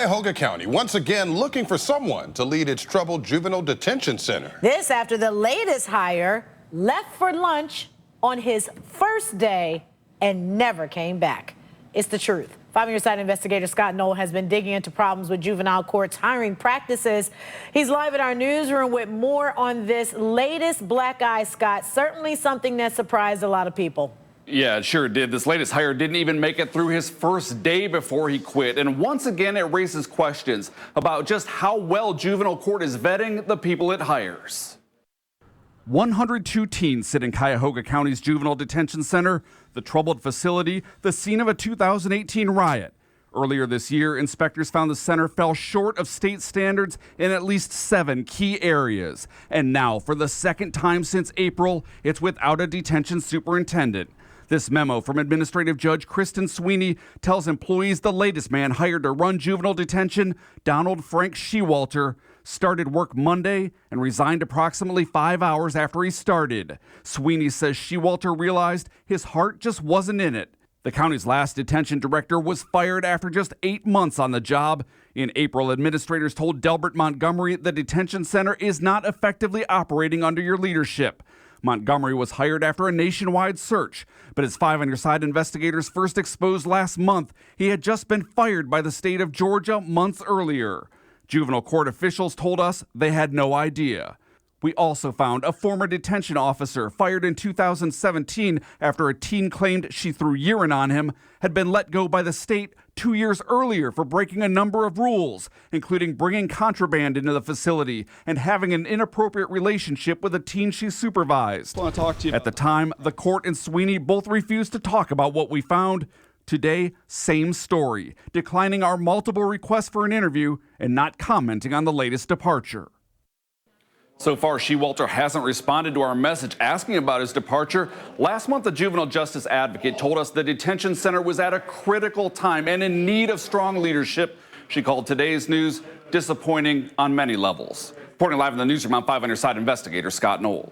Cuyahoga County once again looking for someone to lead its troubled juvenile detention center. This after the latest hire left for lunch on his first day and never came back. It's the truth. 5 on your side investigator Scott Knoll has been digging into problems with juvenile courts hiring practices. He's live in our newsroom with more on this latest black eye, Scott. Certainly something that surprised a lot of people. Yeah, it sure did. This latest hire didn't even make it through his first day before he quit. And once again, it raises questions about just how well juvenile court is vetting the people it hires. 102 teens sit in Cuyahoga County's Juvenile Detention Center, the troubled facility, the scene of a 2018 riot. Earlier this year, inspectors found the center fell short of state standards in at least 7 key areas. And now, for the second time since April, it's without a detention superintendent. This memo from Administrative Judge Kristen Sweeney tells employees the latest man hired to run juvenile detention, Donald Frank Shewalter, started work Monday and resigned approximately 5 hours after he started. Sweeney says Shewalter realized his heart just wasn't in it. The county's last detention director was fired after just 8 months on the job. In April, administrators told Delbert Montgomery the detention center is not effectively operating under your leadership. Montgomery was hired after a nationwide search, but as 5 on your side investigators first exposed last month, he had just been fired by the state of Georgia months earlier. Juvenile court officials told us they had no idea. We also found a former detention officer fired in 2017 after a teen claimed she threw urine on him, had been let go by the state 2 years earlier for breaking a number of rules, including bringing contraband into the facility and having an inappropriate relationship with a teen she supervised. I want to talk to you. At the time, the court and Sweeney both refused to talk about what we found. Today, same story, declining our multiple requests for an interview and not commenting on the latest departure. So far, Shewalter hasn't responded to our message asking about his departure. Last month, the juvenile justice advocate told us the detention center was at a critical time and in need of strong leadership. She called today's news disappointing on many levels. Reporting live in the newsroom, I'm 5 on your side investigator Scott Knoll.